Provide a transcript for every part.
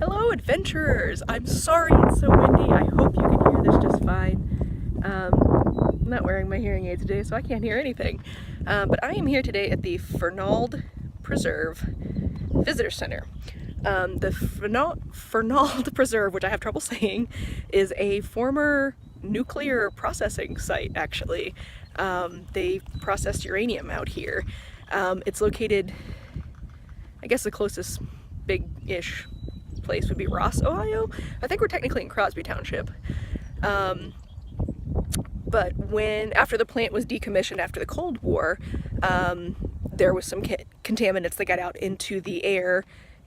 Hello adventurers! I'm sorry it's so windy. I hope you can hear this just fine. I'm not wearing my hearing aids today, so I can't hear anything. But I am here today at the Fernald Preserve Visitor Center. The Fernald Preserve, which I have trouble saying, is a former nuclear processing site, actually. They processed uranium out here. It's located, I guess the closest big-ish place would be Ross, Ohio. I think we're technically in Crosby Township. But after the plant was decommissioned after the Cold War, there was some contaminants that got out into the air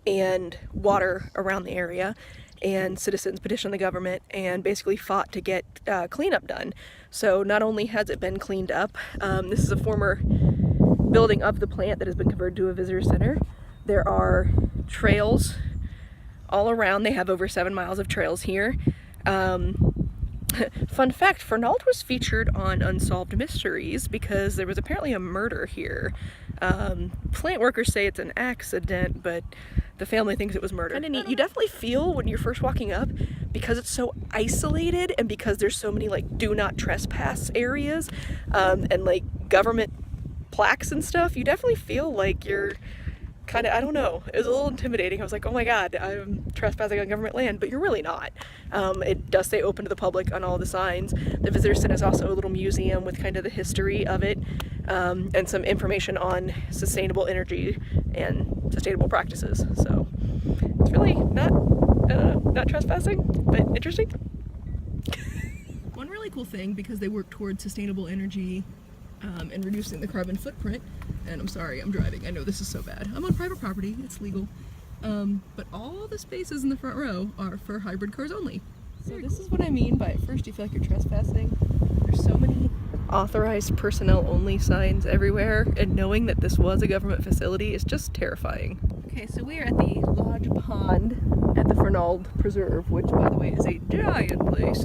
and water around the area, and citizens petitioned the government and basically fought to get cleanup done. So not only has it been cleaned up, this is a former building of the plant that has been converted to a visitor center. There are trails all around. They have over 7 miles of trails here. Fun fact, Fernald was featured on Unsolved Mysteries because there was apparently a murder here. Plant workers say it's an accident, but the family thinks it was murder. Kinda neat. You definitely feel when you're first walking up, because it's so isolated and because there's so many like do not trespass areas and like government plaques and stuff, you definitely feel like you're kind of, I don't know, it was a little intimidating. I was like, oh my god, I'm trespassing on government land, but you're really not. It does stay open to the public on all the signs. The visitor center is also a little museum with kind of the history of it, and some information on sustainable energy and sustainable practices. So it's really not trespassing, but interesting. One really cool thing, because they work towards sustainable energy and reducing the carbon footprint, and I'm sorry, I'm driving, I know this is so bad. I'm on private property, it's legal. But all the spaces in the front row are for hybrid cars only. So this is what I mean by at first you feel like you're trespassing. There's so many authorized personnel only signs everywhere, and knowing that this was a government facility is just terrifying. Okay, so we are at the Lodge Pond at the Fernald Preserve, which by the way is a giant place.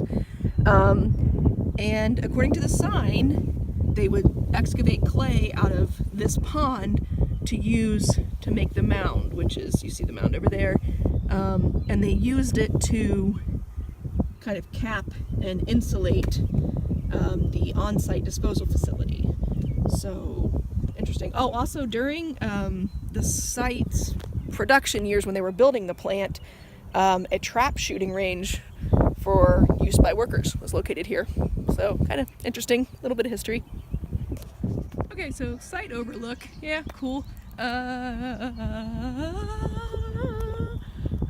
And according to the sign, they would excavate clay out of this pond to use to make the mound, which is, you see the mound over there, and they used it to kind of cap and insulate the on-site disposal facility. So interesting. Oh, also during the site's production years when they were building the plant, a trap shooting range for use by workers was located here. So kind of interesting, a little bit of history. Okay, so site overlook, yeah, cool.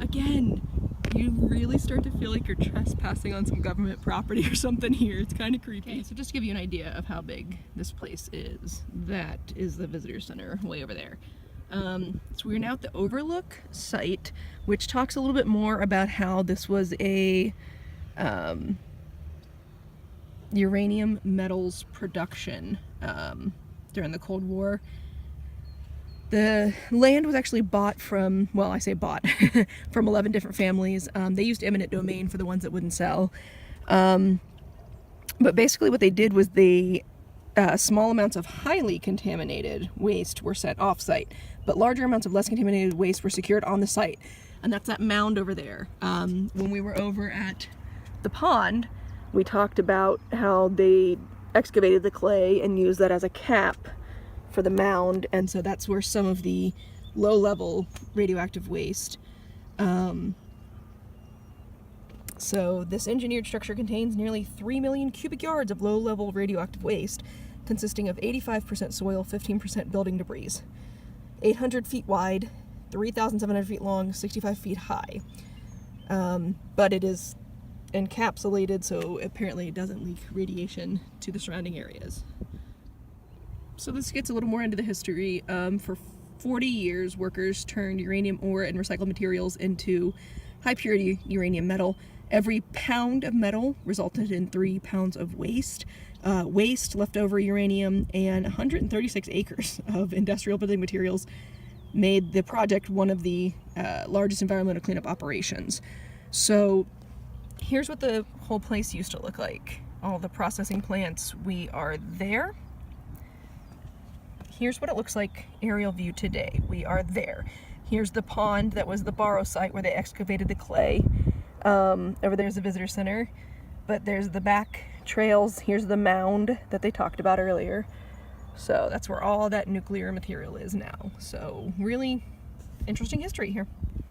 Again, you really start to feel like you're trespassing on some government property or something here. It's kind of creepy. Okay, so just to give you an idea of how big this place is, that is the visitor center way over there. So we're now at the overlook site, which talks a little bit more about how this was a uranium metals production during the Cold War. The land was actually bought from, well, I say bought, from 11 different families. They used eminent domain for the ones that wouldn't sell. But basically what they did was they, small amounts of highly contaminated waste were sent off-site, but larger amounts of less contaminated waste were secured on the site. And that's that mound over there. When we were over at the pond, we talked about how they excavated the clay and used that as a cap for the mound, and so that's where some of the low-level radioactive waste. So this engineered structure contains nearly 3 million cubic yards of low-level radioactive waste, consisting of 85% soil, 15% building debris. 800 feet wide, 3,700 feet long, 65 feet high. But it is encapsulated, so apparently it doesn't leak radiation to the surrounding areas. So this gets a little more into the history. For 40 years, workers turned uranium ore and recycled materials into high-purity uranium metal. Every pound of metal resulted in 3 pounds of waste. Leftover uranium, and 136 acres of industrial building materials made the project one of the largest environmental cleanup operations. So here's what the whole place used to look like. All the processing plants, we are there. Here's what it looks like aerial view today. We are there. Here's the pond that was the borrow site where they excavated the clay. Over there's the visitor center, but there's the back trails. Here's the mound that they talked about earlier. So that's where all that nuclear material is now. So really interesting history here.